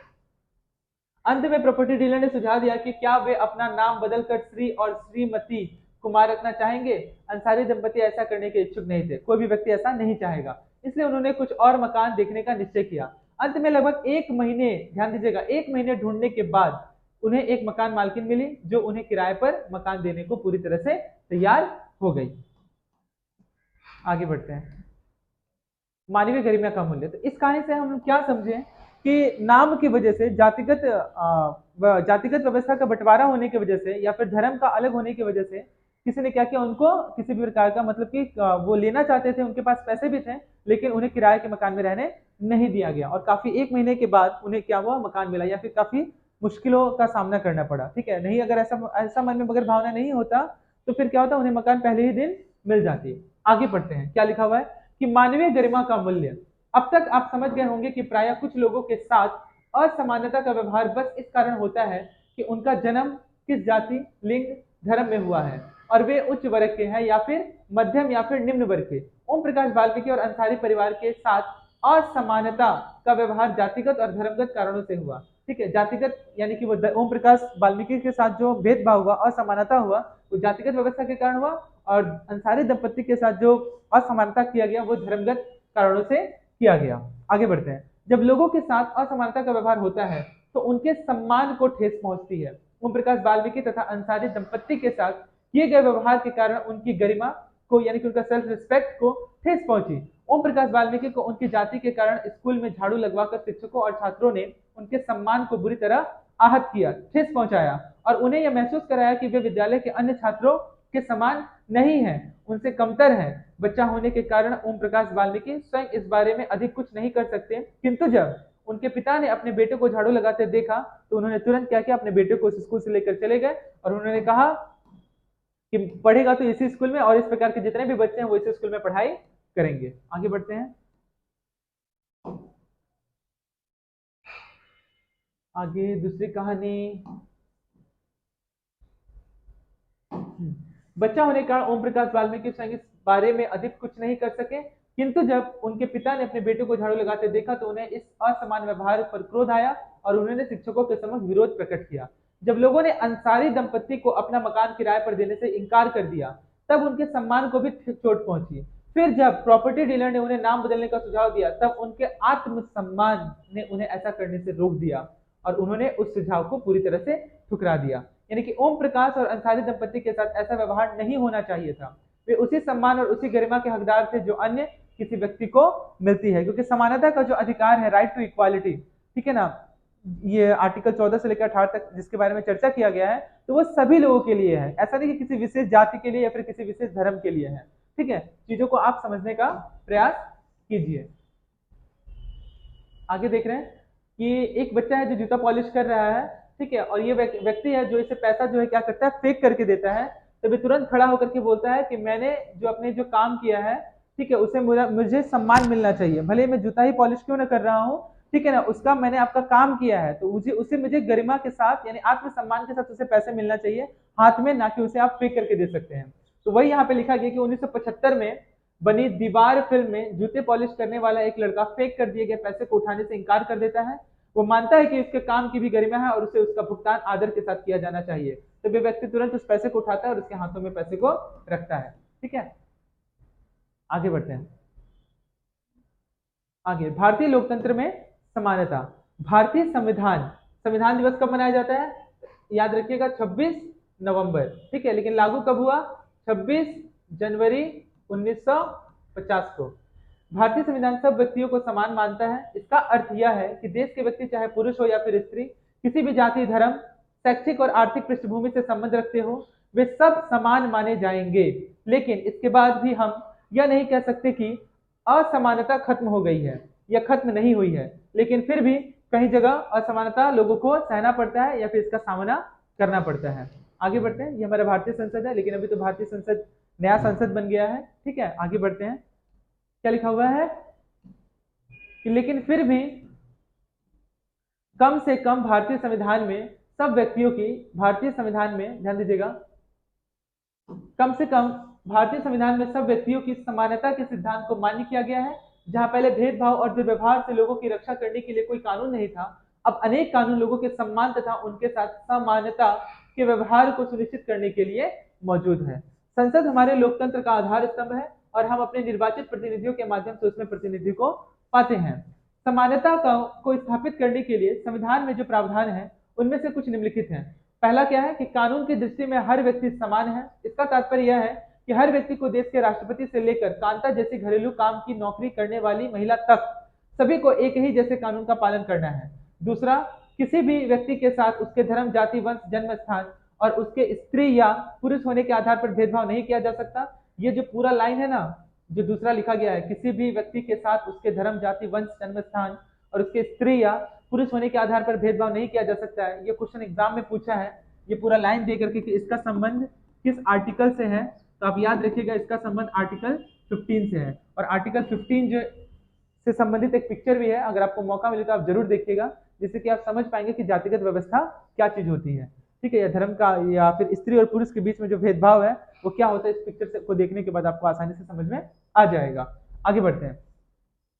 अंत में प्रॉपर्टी डीलर ने सुझाव दिया कि क्या वे अपना नाम बदलकर श्री और श्रीमती कुमार रखना चाहेंगे। अंसारी दंपति ऐसा करने के इच्छुक नहीं थे, कोई भी व्यक्ति ऐसा नहीं चाहेगा, इसलिए उन्होंने कुछ और मकान देखने का निश्चय किया। अंत में लगभग 1 महीने, ध्यान दीजिएगा, 1 महीने ढूंढने के बाद उन्हें एक मकान मालकिन मिली जो उन्हें किराए पर मकान देने को पूरी तरह से तैयार हो गई। आगे बढ़ते हैं। मानवीय गरिमा का मूल्य। तो इस कहानी से हम क्या समझे कि नाम की वजह से, जातिगत व्यवस्था का बंटवारा होने की वजह से या फिर धर्म का अलग होने की वजह से किसी ने क्या किया, उनको किसी भी प्रकार का मतलब कि वो लेना चाहते थे, उनके पास पैसे भी थे, लेकिन उन्हें किराए के मकान में रहने नहीं दिया गया और काफी 1 महीने के बाद उन्हें क्या हुआ, मकान मिला, या फिर काफी मुश्किलों का सामना करना पड़ा। ठीक है, नहीं, अगर ऐसा मन में मगर भावना नहीं होता तो फिर क्या होता, उन्हें मकान पहले ही दिन मिल जाती। आगे बढ़ते हैं। क्या लिखा हुआ है कि मानवीय गरिमा का मूल्य। अब तक आप समझ गए होंगे कि प्रायः कुछ लोगों के साथ असमानता का व्यवहार बस इस कारण होता है कि उनका जन्म किस जाति, लिंग, धर्म में हुआ है और वे उच्च वर्ग के हैं या फिर मध्यम या फिर निम्न वर्ग के। ओम प्रकाश वाल्मीकि और अंसारी परिवार के साथ असमानता का व्यवहार जातिगत और धर्मगत कारणों से हुआ। ठीक है, जातिगत यानी कि वो ओम प्रकाश वाल्मीकि के साथ जो भेदभाव हुआ, असमानता हुआ, वो जातिगत व्यवस्था के कारण हुआ, और अंसारी दंपत्ति के साथ जो असमानता किया गया वो धर्मगत कारणों से किया गया। आगे बढ़ते हैं। जब लोगों के साथ असमानता का व्यवहार होता है तो उनके सम्मान को ठेस पहुंचती है। ओम प्रकाश वाल्मीकि तथा अंसारी दंपत्ति के साथ किए गए व्यवहार के कारण उनकी गरिमा को यानी कि उनका सेल्फ रिस्पेक्ट को ठेस पहुंची। ओम प्रकाश वाल्मीकि को उनकी जाति के कारण स्कूल में झाड़ू लगवाकर शिक्षकों और छात्रों ने उनके सम्मान को बुरी तरह आहत किया, ठेस पहुंचाया और उन्हें यह महसूस कराया कि वे विद्यालय के अन्य छात्रों के समान नहीं है, उनसे कमतर है। बच्चा होने के कारण ओम प्रकाश वाल्मीकि स्वयं इस बारे में अधिक कुछ नहीं कर सकते, किंतु जब उनके पिता ने अपने बेटे को झाड़ू लगाते देखा तो उन्होंने तुरंत क्या किया, अपने बेटे को उस स्कूल से लेकर चले गए और उन्होंने कहा कि पढ़ेगा तो इसी स्कूल में और इस प्रकार के जितने भी बच्चे हैं वो इसी स्कूल में पढ़ाई करेंगे। आगे बढ़ते हैं। आगे दूसरी कहानी। बच्चा होने के कारण ओम प्रकाश वाल्मीकि स्वयं इस बारे में अधिक कुछ नहीं कर सके, किंतु जब उनके पिता ने अपने बेटे को झाड़ू लगाते देखा तो उन्हें इस असमान व्यवहार पर क्रोध आया और उन्होंने शिक्षकों के समक्ष विरोध प्रकट किया। जब लोगों ने अंसारी दंपत्ति को अपना मकान किराए पर देने से इनकार कर दिया, तब उनके सम्मान को भी चोट पहुंची। फिर जब प्रॉपर्टी डीलर ने उन्हें नाम बदलने का सुझाव दिया, तब उनके आत्मसम्मान ने उन्हें ऐसा करने से रोक दिया और उन्होंने उस सुझाव को पूरी तरह से ठुकरा दिया। यानी कि ओम प्रकाश और अंसारी दंपत्ति के साथ ऐसा व्यवहार नहीं होना चाहिए था। वे उसी सम्मान और उसी गरिमा के हकदार थे जो अन्य किसी व्यक्ति को मिलती है, क्योंकि समानता का जो अधिकार है, राइट टू इक्वालिटी, ठीक है ना, ये आर्टिकल 14 से लेकर 18 तक जिसके बारे में चर्चा किया गया है, तो वो सभी लोगों के लिए है। ऐसा नहीं कि किसी विशेष जाति के लिए या फिर किसी विशेष धर्म के लिए है। ठीक है, चीजों को आप समझने का प्रयास कीजिए। आगे देख रहे हैं कि एक बच्चा है जो जूता पॉलिश कर रहा है, ठीक है, और ये व्यक्ति है जो इसे पैसा जो है क्या करता है, फेक करके देता है। तो वे तुरंत खड़ा होकर के बोलता है कि मैंने जो अपने जो काम किया है, ठीक है, उसे मुझे सम्मान मिलना चाहिए, भले मैं जूता ही पॉलिश क्यों ना कर रहा हूँ, ठीक है ना, उसका मैंने आपका काम किया है तो मुझे गरिमा के साथ यानी आत्मसम्मान के साथ उसे पैसे मिलना चाहिए हाथ में, ना कि उसे आप फेक करके दे सकते हैं। तो वही यहाँ पे लिखा गया कि 1975 में बनी दीवार फिल्म में जूते पॉलिश करने वाला एक लड़का फेक कर दिए गए पैसे को उठाने से इनकार कर देता है। वो मानता है कि उसके काम की भी गरिमा है और उसे उसका भुगतान आदर के साथ किया जाना चाहिए। तो वे व्यक्ति तुरंत उस पैसे को उठाता है और उसके हाथों में पैसे को रखता है। ठीक है, आगे बढ़ते हैं। आगे, भारतीय लोकतंत्र में समानता। भारतीय संविधान संविधान दिवस कब मनाया जाता है? याद रखिएगा 26 नवंबर। ठीक है, लेकिन लागू कब हुआ? 26 जनवरी 1950 को। भारतीय संविधान सब व्यक्तियों को समान मानता है। इसका अर्थ यह है कि देश के व्यक्ति चाहे पुरुष हो या फिर स्त्री, किसी भी जाति, धर्म, शैक्षिक और आर्थिक पृष्ठभूमि से संबंध रखते हो, वे सब समान माने जाएंगे। लेकिन इसके बाद भी हम यह नहीं कह सकते कि असमानता खत्म हो गई है या खत्म नहीं हुई है, लेकिन फिर भी कई जगह असमानता लोगों को सहना पड़ता है या फिर इसका सामना करना पड़ता है। आगे बढ़ते हैं। ये हमारा भारतीय संसद है, लेकिन अभी तो भारतीय संसद नया संसद बन गया है। ठीक है, आगे बढ़ते हैं। क्या लिखा हुआ है कि लेकिन फिर भी कम से कम भारतीय संविधान में सब व्यक्तियों की, भारतीय संविधान में ध्यान दीजिएगा, कम से कम भारतीय संविधान में सब व्यक्तियों की समानता के सिद्धांत को मान्य किया गया है। जहां पहले भेदभाव और दुर्व्यवहार से लोगों की रक्षा करने के लिए कोई कानून नहीं था, अब अनेक कानून लोगों के सम्मान तथा उनके साथ समानता के व्यवहार को सुनिश्चित करने के लिए मौजूद है। संसद हमारे लोकतंत्र का आधार स्तंभ है और हम अपने निर्वाचित प्रतिनिधियों के माध्यम से उसमें प्रतिनिधि को पाते हैं। समानता को स्थापित करने के लिए संविधान में जो प्रावधान है उनमें से कुछ निम्नलिखित हैं। पहला क्या है कि कानून की दृष्टि में हर व्यक्ति समान है। इसका तात्पर्य यह है कि हर व्यक्ति को देश के राष्ट्रपति से लेकर कांता जैसी घरेलू काम की नौकरी करने वाली महिला तक सभी को एक ही जैसे कानून का पालन करना है। दूसरा, किसी भी व्यक्ति के साथ उसके धर्म, जाति, वंश, जन्म स्थान और उसके स्त्री या पुरुष होने के आधार पर भेदभाव नहीं किया जा सकता। ये जो पूरा लाइन है ना, जो दूसरा लिखा गया है, किसी भी व्यक्ति के साथ उसके धर्म, जाति, वंश, जन्म स्थान और उसके स्त्री या पुरुष होने के आधार पर भेदभाव नहीं किया जा सकता है। ये क्वेश्चन एग्जाम में पूछा है, ये पूरा लाइन दे करके कि इसका संबंध किस आर्टिकल से है, तो आप याद रखिएगा इसका संबंध आर्टिकल 15 से है। और आर्टिकल 15 जो से संबंधित एक पिक्चर भी है, अगर आपको मौका मिले तो आप जरूर देखिएगा, जिससे कि आप समझ पाएंगे कि जातिगत व्यवस्था क्या चीज होती है। ठीक है, या धर्म का या फिर स्त्री और पुरुष के बीच में जो भेदभाव है वो क्या होता है, इस पिक्चर को देखने के बाद आपको आसानी से समझ में आ जाएगा। आगे बढ़ते हैं।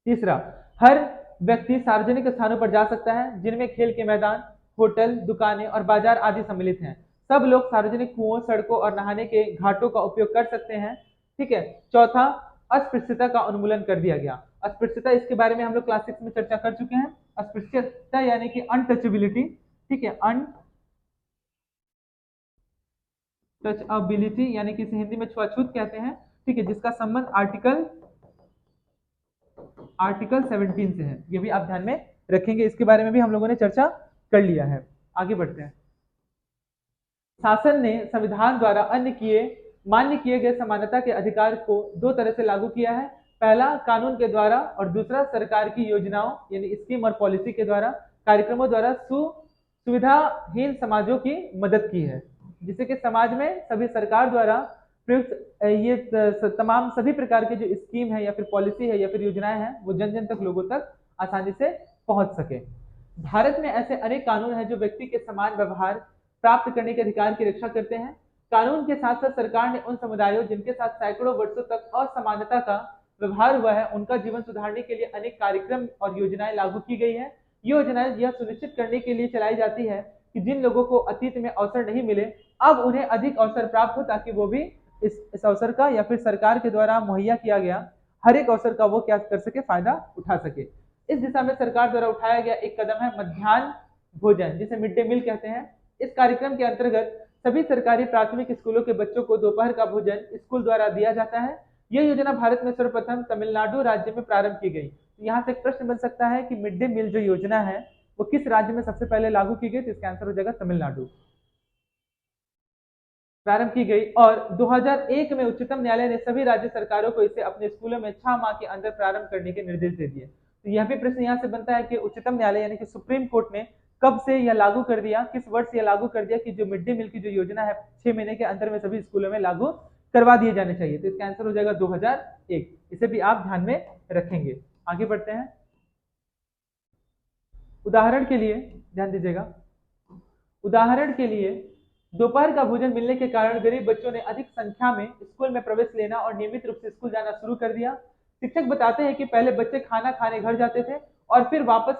तीसरा, हर व्यक्ति सार्वजनिक स्थानों पर जा सकता है जिनमें खेल के मैदान, होटल, दुकानें और बाजार आदि सम्मिलित हैं। सब लोग सार्वजनिक कुओं, सड़कों और नहाने के घाटों का उपयोग कर सकते हैं। ठीक है। चौथा, अस्पृश्यता का उन्मूलन कर दिया गया। अस्पृश्यता, इसके बारे में हम लोग क्लास 6 में चर्चा कर चुके हैं। अस्पृश्यता यानी कि अनटचेबिलिटी। ठीक है, अनटचेबिलिटी यानी कि इसे हिंदी में छुआछूत कहते हैं। ठीक है, जिसका संबंध आर्टिकल 17 से है। ये भी आप ध्यान में रखेंगे, इसके बारे में भी हम लोगों ने चर्चा कर लिया है। आगे बढ़ते हैं। शासन ने संविधान द्वारा मान्य किए गए समानता के अधिकार को दो तरह से लागू किया है। पहला, कानून के द्वारा, और दूसरा सरकार की योजनाओं यानी स्कीम और पॉलिसी के द्वारा, कार्यक्रमों द्वारा सुविधाहीन समाजों की मदद की है। जिससे कि समाज में सभी सरकार द्वारा प्रयुक्त ये तमाम सभी प्रकार के जो स्कीम है या फिर पॉलिसी है या फिर योजनाएं हैं वो जन जन तक लोगों तक आसानी से पहुंच सके। भारत में ऐसे अनेक कानून हैं जो व्यक्ति के समान व्यवहार प्राप्त करने के अधिकार की रक्षा करते हैं। कानून के साथ साथ सरकार ने उन समुदायों जिनके साथ सैकड़ों वर्षों तक असमानता का व्यवहार हुआ है उनका जीवन सुधारने के लिए अनेक कार्यक्रम और योजनाएं लागू की गई है। ये योजनाएं यह सुनिश्चित करने के लिए चलाई जाती है कि जिन लोगों को अतीत में अवसर नहीं मिले अब उन्हें अधिक अवसर प्राप्त हो, ताकि वो भी इस अवसर का या फिर सरकार के द्वारा मुहैया किया गया हर एक अवसर का वो क्या कर सके, फायदा उठा सके। इस दिशा में सरकार द्वारा उठाया गया एक कदम है मध्याह्न भोजन, जिसे मिड डे मील कहते हैं। इस कार्यक्रम के अंतर्गत सभी सरकारी प्राथमिक स्कूलों के बच्चों को दोपहर का भोजन स्कूल द्वारा दिया जाता है। यह योजना भारत में सर्वप्रथम तमिलनाडु राज्य में प्रारंभ की गई। यहाँ से एक प्रश्न बन सकता है कि मिड डे मील जो योजना है वो किस राज्य में सबसे पहले लागू की गई, तो इसका आंसर हो जाएगा तमिलनाडु प्रारंभ की गई। और 2001 में उच्चतम न्यायालय ने सभी राज्य सरकारों को इसे अपने स्कूलों में 6 माह के अंदर प्रारंभ करने के निर्देश दे दिए। तो यह भी प्रश्न यहाँ से बनता है कि उच्चतम न्यायालय यानी कि सुप्रीम कोर्ट ने कब से यह लागू कर दिया, किस वर्ष यह लागू कर दिया कि जो मिड डे मील की जो योजना है 6 महीने के अंदर में सभी स्कूलों में लागू करवा दिए जाने चाहिए। तो इसका आंसर हो जाएगा 2001। इसे भी आप ध्यान में रखेंगे। आगे बढ़ते हैं। उदाहरण के लिए ध्यान दीजिएगा, उदाहरण के लिए दोपहर का भोजन मिलने के कारण गरीब बच्चों ने अधिक संख्या में स्कूल में प्रवेश लेना और नियमित रूप से स्कूल जाना शुरू कर दिया। शिक्षक बताते हैं कि पहले बच्चे खाना खाने घर जाते थे और फिर वापस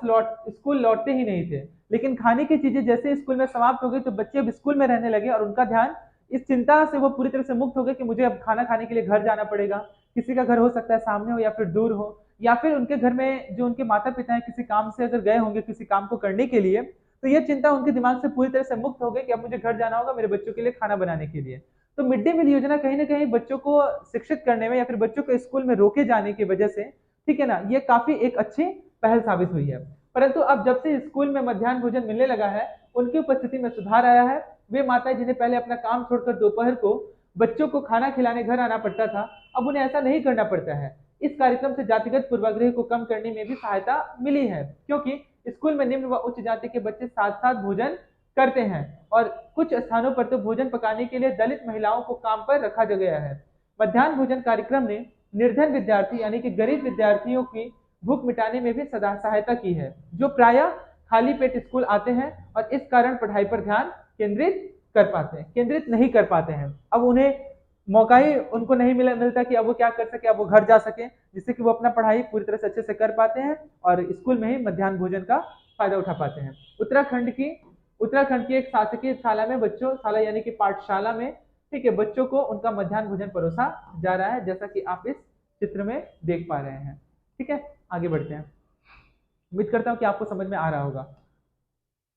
स्कूल लौटते ही नहीं थे, लेकिन खाने की चीजें जैसे स्कूल में समाप्त हो गई तो बच्चे अब स्कूल में रहने लगे और उनका ध्यान इस चिंता से वो पूरी तरह से मुक्त हो गए कि मुझे अब खाना खाने के लिए घर जाना पड़ेगा। किसी का घर हो सकता है सामने हो या फिर दूर हो, या फिर उनके घर में जो उनके माता पिता हैं किसी काम से अगर गए होंगे किसी काम को करने के लिए, तो ये चिंता उनके दिमाग से पूरी तरह से मुक्त हो गई कि अब मुझे घर जाना होगा मेरे बच्चों के लिए खाना बनाने के लिए। तो मिड डे मील योजना कहीं ना कहीं बच्चों को शिक्षित करने में या फिर बच्चों को स्कूल में रोके जाने की वजह से, ठीक है ना, ये काफी एक अच्छी पहल साबित हुई है। परंतु अब जब से स्कूल में मध्याह्न भोजन मिलने लगा है उनकी उपस्थिति में सुधार आया है। वे माताएं जिन्हें पहले अपना काम छोड़कर दोपहर को बच्चों को खाना खिलाने घर आना पड़ता था, अब उन्हें ऐसा नहीं करना पड़ता है। इस कार्यक्रम से जातिगत पूर्वाग्रह को कम करने में भी सहायता मिली है, क्योंकि स्कूल में निम्न व उच्च जाति के बच्चे साथ साथ भोजन करते हैं और कुछ स्थानों पर तो भोजन पकाने के लिए दलित महिलाओं को काम पर रखा गया है। मध्याह्न भोजन कार्यक्रम ने निर्धन विद्यार्थी यानी कि गरीब विद्यार्थियों की भूख मिटाने में भी सदा सहायता की है, जो प्रायः खाली पेट स्कूल आते हैं और इस कारण पढ़ाई पर ध्यान केंद्रित नहीं कर पाते हैं। अब उन्हें मौका ही उनको नहीं मिलता कि अब वो क्या कर सके, अब वो घर जा सके, जिससे कि वो अपना पढ़ाई पूरी तरह से अच्छे से कर पाते हैं और स्कूल में ही मध्याह्न भोजन का फायदा उठा पाते हैं। उत्तराखंड की एक शासकीय शाला में शाला यानी कि पाठशाला में, ठीक है, बच्चों को उनका मध्याह्न भोजन परोसा जा रहा है, जैसा कि आप इस चित्र में देख पा रहे हैं। ठीक है, आगे बढ़ते हैं। उम्मीद करता हूँ कि आपको समझ में आ रहा होगा।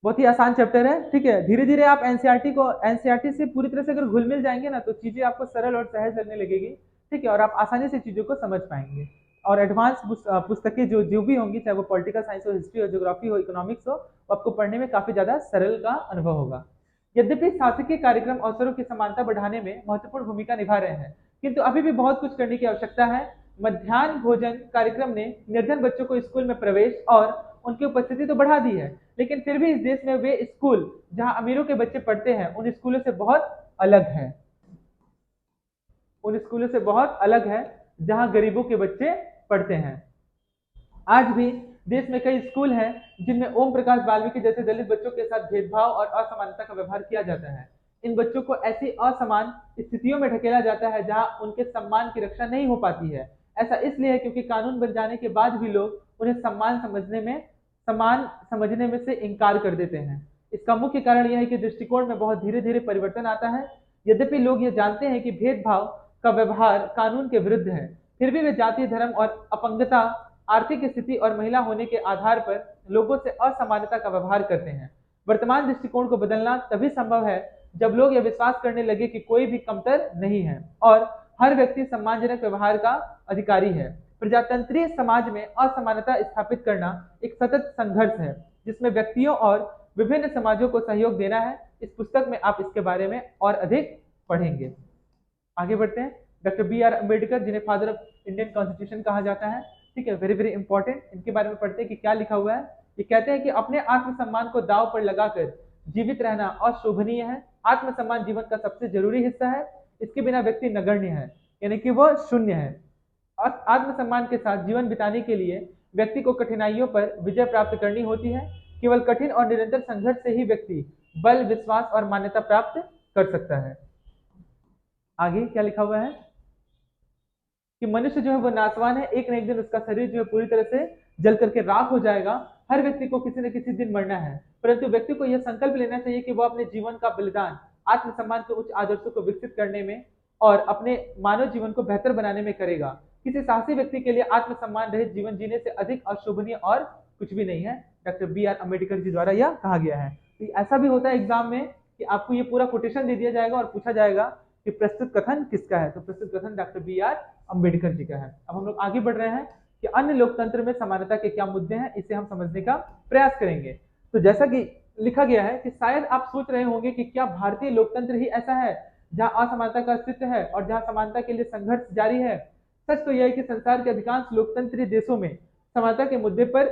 बहुत ही आसान चैप्टर है, ठीक है। धीरे धीरे आप एनसीईआरटी से पूरी तरह से अगर घुल मिल जाएंगे ना तो चीजें आपको सरल और सहज लगने लगेगी, ठीक है, और आप आसानी से चीजों को समझ पाएंगे। और एडवांस पुस्तकें जो भी होंगी, चाहे वो पॉलिटिकल साइंस हो, हिस्ट्री हो, ज्योग्राफी हो, इकोनॉमिक्स हो, वो आपको पढ़ने में काफी ज्यादा सरल का अनुभव होगा। यद्यपि शासकीय कार्यक्रम अवसरों की समानता बढ़ाने में महत्वपूर्ण भूमिका निभा रहे हैं, किंतु अभी भी बहुत कुछ करने की आवश्यकता है। मध्याह्न भोजन कार्यक्रम ने निर्धन बच्चों को स्कूल में प्रवेश और उनकी उपस्थिति तो बढ़ा दी है, लेकिन फिर भी इस देश में वे स्कूल जहां अमीरों के बच्चे पढ़ते हैं उन स्कूलों से बहुत अलग है जहां गरीबों के बच्चे पढ़ते हैं। आज भी देश में कई स्कूल हैं जिनमें ओम प्रकाश वाल्मीकि जैसे दलित बच्चों के साथ भेदभाव और असमानता का व्यवहार किया जाता है। इन बच्चों को ऐसी असमान स्थितियों में ढकेला जाता है जहां उनके सम्मान की रक्षा नहीं हो पाती है। ऐसा इसलिए है क्योंकि कानून बन जाने के बाद भी लोग उन्हें समान समझने में से इनकार कर देते हैं। इसका मुख्य कारण यह है कि दृष्टिकोण में बहुत धीरे धीरे परिवर्तन आता है। यद्यपि लोग ये जानते हैं कि भेदभाव का व्यवहार कानून के विरुद्ध है, फिर भी वे जाति, धर्म और अपंगता, आर्थिक स्थिति और महिला होने के आधार पर लोगों से असमानता का व्यवहार करते हैं। वर्तमान दृष्टिकोण को बदलना तभी संभव है जब लोग यह विश्वास करने लगे कि कोई भी कमतर नहीं है और हर व्यक्ति सम्मानजनक व्यवहार का अधिकारी है। प्रजातंत्रीय समाज में असमानता स्थापित करना एक सतत संघर्ष है जिसमें व्यक्तियों और विभिन्न समाजों को सहयोग देना है। इस पुस्तक में आप इसके बारे में और अधिक पढ़ेंगे। आगे बढ़ते हैं। Doctor B R. अम्बेडकर, जिन्हें फादर ऑफ इंडियन कॉन्स्टिट्यूशन कहा जाता है, ठीक है, वेरी वेरी इंपॉर्टेंट। इनके बारे में पढ़ते हैं कि क्या लिखा हुआ है। ये कहते हैं कि अपने आत्मसम्मान को दांव पर लगाकर जीवित रहना अशोभनीय है। आत्मसम्मान जीवन का सबसे जरूरी हिस्सा है। इसके बिना व्यक्ति नगण्य है, यानी कि वह शून्य है। और आत्मसम्मान के साथ जीवन बिताने के लिए व्यक्ति को कठिनाइयों पर विजय प्राप्त करनी होती है। केवल कठिन और निरंतर संघर्ष से ही व्यक्ति बल, विश्वास और मान्यता प्राप्त कर सकता है। आगे क्या लिखा हुआ है कि मनुष्य जो है वो नाशवान है, एक न एक दिन उसका शरीर जो है पूरी तरह से जल करके राख हो जाएगा। हर व्यक्ति को किसी न किसी दिन मरना है, परंतु व्यक्ति को यह संकल्प लेना चाहिए कि वह अपने जीवन का बलिदान आत्मसम्मान के उच्च आदर्शों को विकसित करने में और अपने मानव जीवन को बेहतर बनाने में करेगा। किसी साहसी व्यक्ति के लिए आत्मसम्मान रहित जीवन जीने से अधिक अशोभनीय और कुछ भी नहीं है। Doctor B are Ambedkar ji द्वारा यह कहा गया है। तो ऐसा भी होता है एग्जाम में कि आपको ये पूरा कोटेशन दे दिया जाएगा और पूछा जाएगा कि प्रस्तुत कथन किसका है, तो प्रस्तुत कथन doctor B are Ambedkar ji का है। अब हम लोग आगे बढ़ रहे हैं कि अन्य लोकतंत्र में समानता के क्या मुद्दे हैं, इसे हम समझने का प्रयास करेंगे। तो जैसा कि लिखा गया है कि शायद आप सोच रहे होंगे कि क्या भारतीय लोकतंत्र ही ऐसा है जहां असमानता का अस्तित्व है और जहां समानता के लिए संघर्ष जारी है। सच तो यह है कि संसार के अधिकांश लोकतंत्री देशों में समानता के मुद्दे पर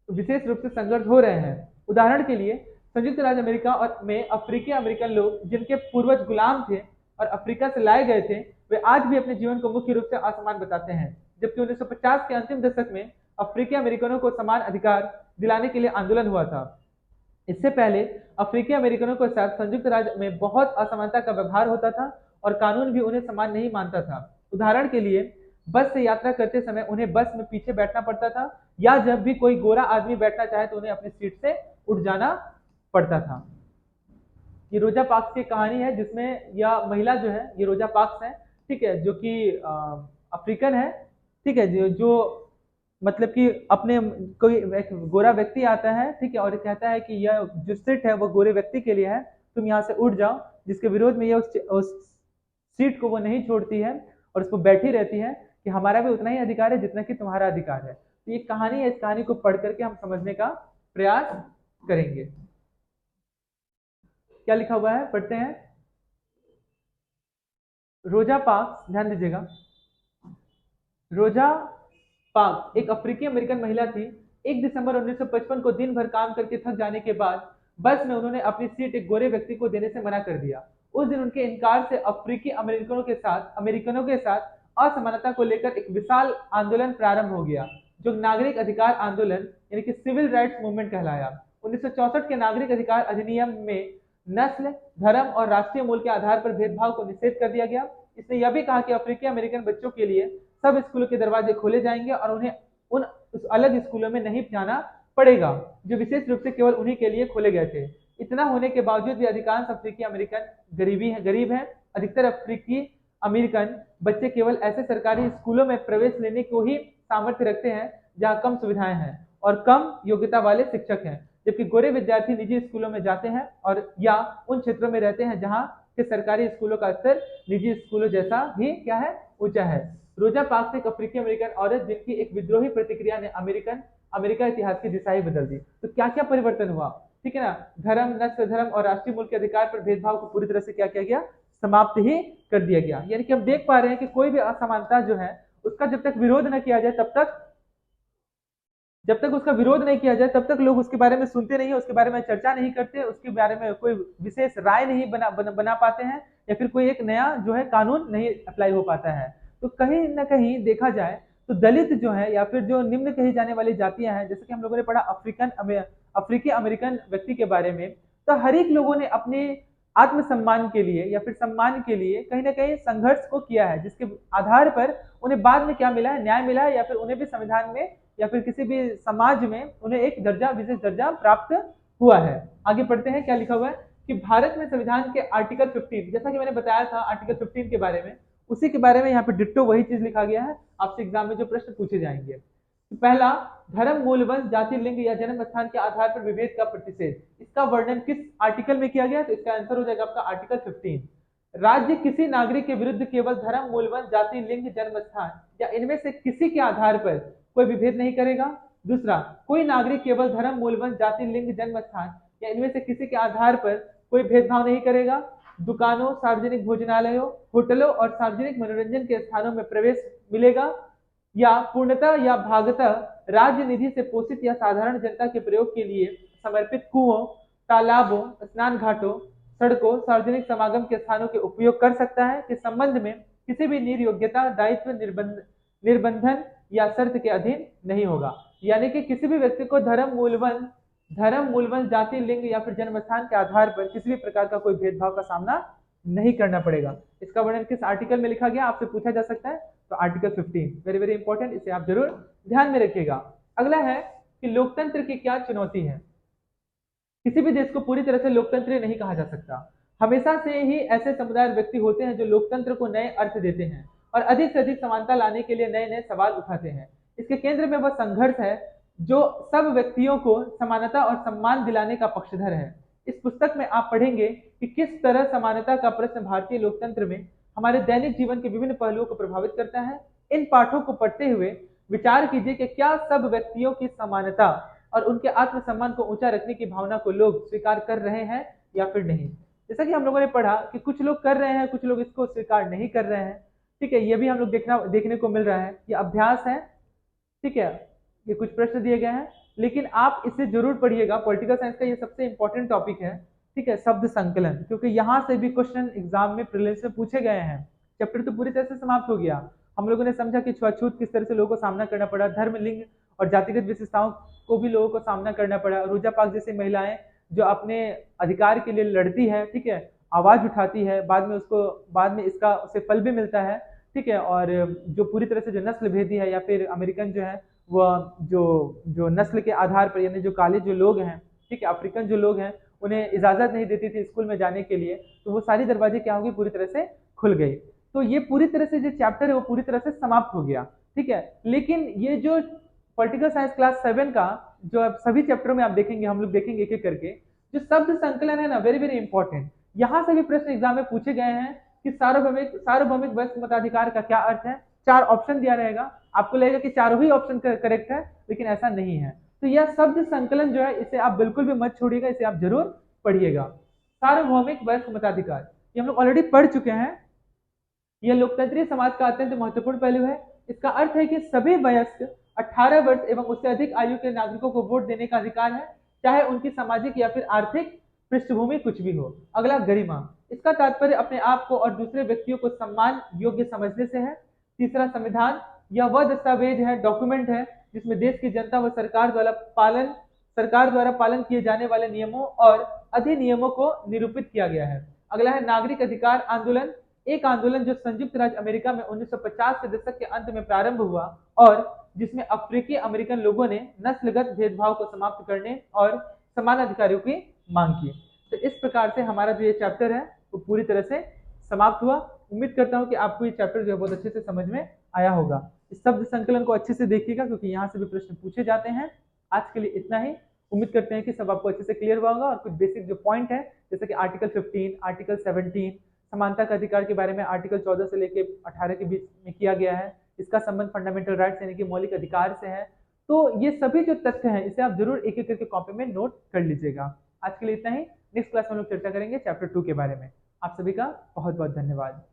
विशेष रूप से संघर्ष हो रहे हैं। उदाहरण के लिए संयुक्त राज्य अमेरिका और में अफ्रीकी अमेरिकन लोग जिनके पूर्वज गुलाम थे और अफ्रीका से लाए गए थे, वे आज भी अपने जीवन को मुख्य रूप से असमान बताते हैं। जबकि 1950 के अंतिम दशक में अफ्रीकी अमेरिकनों को समान अधिकार दिलाने के लिए आंदोलन हुआ था। इससे पहले अफ्रीकी अमेरिकनों के साथ संयुक्त राज्य में बहुत असमानता का व्यवहार होता था और कानून भी उन्हें समान नहीं मानता था। उदाहरण के लिए बस से यात्रा करते समय उन्हें बस में पीछे बैठना पड़ता था, या जब भी कोई गोरा आदमी बैठना चाहे तो उन्हें अपनी सीट से उठ जाना पड़ता था। ये रोजा पार्क्स की कहानी है जिसमें यह महिला जो है, ये रोजा पार्क्स है, ठीक है, जो कि अफ्रीकन है, ठीक है, जो मतलब कि अपने कोई एक गोरा व्यक्ति आता है, ठीक है, और कहता है कि यह जो सीट है वो गोरे व्यक्ति के लिए है, तुम यहाँ से उठ जाओ। जिसके विरोध में यह उस सीट को वो नहीं छोड़ती है और उस पर बैठी रहती है कि हमारा भी उतना ही अधिकार है जितना कि तुम्हारा अधिकार है। तो ये कहानी है, इस कहानी को पढ़ करके हम समझने का प्रयास करेंगे। क्या लिखा हुआ है पढ़ते हैं। रोजा पार्क्स, ध्यान दीजिएगा, रोजा पार्क्स एक अफ्रीकी अमेरिकन महिला थी। 1 दिसंबर 1955 को दिन भर काम करके थक जाने के बाद बस में उन्होंने अपनी सीट एक गोरे व्यक्ति को देने से मना कर दिया। उस दिन उनके इनकार से अफ्रीकी अमेरिकनों के साथ असमानता को लेकर एक विशाल आंदोलन प्रारंभ हो गया, जो नागरिक अधिकार आंदोलन यानी कि सिविल राइट्स मूवमेंट कहलाया। 1964 के नागरिक अधिकार अधिनियम में नस्ल, धर्म और राष्ट्रीय मूल के आधार पर भेदभाव को निषेध कर दिया गया। इसने यह भी कहा कि अफ्रीकी अमेरिकन बच्चों के लिए सब स्कूलों के दरवाजे खोले जाएंगे और उन्हें उन अलग स्कूलों में नहीं जाना पड़ेगा जो विशेष रूप से केवल उन्हीं के लिए खोले गए थे। इतना होने के बावजूद भी अधिकांश अफ्रीकी अमेरिकन गरीब हैं। अधिकतर अफ्रीकी अमेरिकन बच्चे केवल ऐसे सरकारी स्कूलों में प्रवेश लेने को ही सामर्थ्य रखते हैं जहां कम सुविधाएं हैं और कम योग्यता वाले शिक्षक हैं, जबकि गोरे विद्यार्थी निजी स्कूलों में जाते हैं और या उन क्षेत्रों में रहते हैं जहां के सरकारी स्कूलों का स्तर निजी स्कूलों जैसा ही क्या है, ऊंचा है। रोजा पार्क्स एक अफ्रीकी अमेरिकन औरत जिनकी एक विद्रोही प्रतिक्रिया ने अमेरिका इतिहास की दिशा ही बदल दी। तो क्या क्या परिवर्तन हुआ, ठीक है ना। धर्म, नस्ल, धर्म और राष्ट्रीय मूल के अधिकार पर भेदभाव को पूरी तरह से क्या किया गया, समाप्त ही कर दिया गया। यानी कि हम देख पा रहे हैं कि कोई भी असमानता जो है उसका जब तक विरोध न किया जाए जब तक उसका विरोध नहीं किया जाए तब तक लोग उसके बारे में सुनते नहीं है, उसके बारे में चर्चा नहीं करते, उसके बारे में कोई विशेष राय नहीं बना पाते हैं, या फिर कोई एक नया जो है कानून नहीं अप्लाई हो पाता है। तो कहीं ना कहीं देखा जाए तो दलित जो है या फिर जो निम्न कही जाने वाली जातियां हैं, जैसे कि हम लोगों ने पढ़ा अफ्रीकी अमेरिकन व्यक्ति के बारे में, तो हर एक लोगों ने अपने आत्मसम्मान के लिए या फिर सम्मान के लिए कहीं ना कहीं संघर्ष को किया है, जिसके आधार पर उन्हें बाद में क्या मिला है, न्याय मिला है, या फिर उन्हें भी संविधान में या फिर किसी भी समाज में उन्हें एक दर्जा, विशेष दर्जा प्राप्त हुआ है। आगे पढ़ते हैं क्या लिखा हुआ है कि भारत में संविधान के आर्टिकल 15, जैसा कि मैंने बताया था आर्टिकल 15 के बारे में, उसी के बारे में यहाँ पे डिट्टो वही चीज लिखा गया है। आपसे एग्जाम में जो प्रश्न पूछे जाएंगे, तो पहला, धर्म, मूल, वंश, जाति, लिंग या जन्म स्थान के आधार पर विभेद का प्रतिषेध, इसका वर्णन किस आर्टिकल में किया गया, तो इसका आंसर हो जाएगा आपका आर्टिकल 15। राज्य किसी नागरिक के विरुद्ध केवल धर्म, मूल, वंश, जाति, लिंग, जन्म स्थान या इनमें से किसी के आधार पर कोई विभेद नहीं करेगा। दूसरा, कोई नागरिक केवल धर्म, मूल, वंश, जाति, लिंग, जन्म स्थान या इनमें से किसी के आधार पर कोई भेदभाव नहीं करेगा। दुकानों, सार्वजनिक भोजनालयों, होटलों और सार्वजनिक मनोरंजन के स्थानों में प्रवेश मिलेगा या पूर्णतः या भागतः राज्य निधि से पोषित या साधारण जनता के प्रयोग के लिए समर्पित कुओं, तालाबों, स्नान घाटों, सड़कों, सार्वजनिक समागम के स्थानों के उपयोग कर सकता है के संबंध में किसी भी निर्योग्यता, दायित्व, निर्बंधन या शर्त के अधीन नहीं होगा। यानी कि किसी भी व्यक्ति को धर्म मूलवन, जाति, लिंग या फिर जन्म स्थान के आधार पर किसी भी प्रकार का कोई भेदभाव का सामना नहीं करना पड़ेगा। इसका वर्णन किस आर्टिकल में लिखा गया आपसे पूछा जा सकता है, तो आर्टिकल 15, वेरी वेरी इंपॉर्टेंट, इसे आप जरूर ध्यान में रखिएगा। अगला है कि लोकतंत्र की क्या चुनौती है। किसी भी देश को पूरी तरह से लोकतंत्र नहीं कहा जा सकता। हमेशा से ही ऐसे समुदाय और व्यक्ति होते हैं जो लोकतंत्र को नए अर्थ देते हैं और अधिक से अधिक समानता लाने के लिए नए नए सवाल उठाते हैं। इसके केंद्र में वह संघर्ष है जो सब व्यक्तियों को समानता और सम्मान दिलाने का पक्षधर है। इस पुस्तक में आप पढ़ेंगे कि किस तरह समानता का प्रश्न भारतीय लोकतंत्र में हमारे दैनिक जीवन के विभिन्न पहलुओं को प्रभावित करता है। इन पाठों को पढ़ते हुए विचार कीजिए कि क्या सब व्यक्तियों की समानता और उनके आत्मसम्मान को ऊंचा रखने की भावना को लोग स्वीकार कर रहे हैं या फिर नहीं। जैसा कि हम लोगों ने पढ़ा कि कुछ लोग कर रहे हैं, कुछ लोग इसको स्वीकार नहीं कर रहे हैं। ठीक है, ये भी हम लोग देखने को मिल रहा है। ये अभ्यास है, ठीक है, ये कुछ प्रश्न दिए गए हैं, लेकिन आप इसे जरूर पढ़िएगा। पॉलिटिकल साइंस का ये सबसे इंपॉर्टेंट टॉपिक है, ठीक है, शब्द संकलन, क्योंकि यहाँ से भी क्वेश्चन एग्जाम में प्रीलिम्स में पूछे गए हैं। चैप्टर तो पूरी तरह से समाप्त हो गया। हम लोगों ने समझा कि छुआछूत किस तरह से लोगों को सामना करना पड़ा, धर्म, लिंग और जातिगत विशेषताओं को भी लोगों को सामना करना पड़ा। रोजा पाक जैसी महिलाएं जो अपने अधिकार के लिए लड़ती है, ठीक है, आवाज उठाती है, बाद में इसका उसे फल भी मिलता है, ठीक है। और जो पूरी तरह से जो नस्ल भेदी है या फिर अमेरिकन जो है वह जो नस्ल के आधार पर, यानी जो काले जो लोग हैं, ठीक है, अफ्रीकन जो लोग हैं, उन्हें इजाजत नहीं देती थी स्कूल में जाने के लिए, तो वो सारी दरवाजे क्या हो गई, पूरी तरह से खुल गई। तो ये पूरी तरह से जो चैप्टर है वो पूरी तरह से समाप्त हो गया, ठीक है। लेकिन ये जो पॉलिटिकल साइंस क्लास 7 का जो अब सभी चैप्टरों में आप देखेंगे, हम लोग देखेंगे एक एक करके, जो शब्द संकलन है ना, वेरी वेरी इंपॉर्टेंट। यहाँ से भी प्रश्न एग्जाम में पूछे गए हैं कि सार्वभौमिक वयस्क मताधिकार का क्या अर्थ है। 4 ऑप्शन दिया रहेगा, आपको लगेगा कि चारों ही ऑप्शन करेक्ट है, लेकिन ऐसा नहीं है। तो यह शब्द संकलन जो है इसे आप बिल्कुल भी मत छोड़िएगा, इसे आप जरूर पढ़िएगा। सार्वभौमिक वयस्क मताधिकार ये हम लोग ऑलरेडी पढ़ चुके हैं। यह लोकतंत्रीय समाज का अत्यंत महत्वपूर्ण पहलू है। इसका अर्थ है कि सभी वयस्क 18 वर्ष एवं उससे अधिक आयु के नागरिकों को वोट देने का अधिकार है, चाहे उनकी सामाजिक या फिर आर्थिक पृष्ठभूमि कुछ भी हो। अगला, गरिमा, इसका तात्पर्य अपने आप को और दूसरे व्यक्तियों को सम्मान योग्य समझने से है। तीसरा, संविधान, यह वह दस्तावेज है, डॉक्यूमेंट है, जिसमें देश की जनता व सरकार द्वारा पालन किए जाने वाले नियमों और अधिनियमों को निरूपित किया गया है। अगला है नागरिक अधिकार आंदोलन, एक आंदोलन जो संयुक्त राज्य अमेरिका में 1950 के दशक के अंत में प्रारंभ हुआ और जिसमें अफ्रीकी अमेरिकन लोगों ने नस्लगत भेदभाव को समाप्त करने और समान अधिकारों की मांग की। तो इस प्रकार से हमारा जो ये चैप्टर है वो पूरी तरह से समाप्त हुआ। उम्मीद करता हूँ कि आपको ये चैप्टर जो है बहुत अच्छे से समझ में आया होगा। इस शब्द संकलन को अच्छे से देखिएगा, क्योंकि यहाँ से भी प्रश्न पूछे जाते हैं। आज के लिए इतना ही। उम्मीद करते हैं कि सब आपको अच्छे से क्लियर हुआ होगा और कुछ बेसिक जो पॉइंट है, जैसे कि आर्टिकल 15, आर्टिकल 17, समानता का अधिकार के बारे में आर्टिकल 14 से लेकर 18 के बीच में किया गया है। इसका संबंध फंडामेंटल राइट्स यानी कि मौलिक अधिकार से है। तो ये सभी जो तथ्य हैं इसे आप जरूर एक एक करके कॉपी में नोट कर लीजिएगा। आज के लिए इतना ही। नेक्स्ट क्लास में हम लोग चर्चा करेंगे चैप्टर 2 के बारे में। आप सभी का बहुत बहुत धन्यवाद।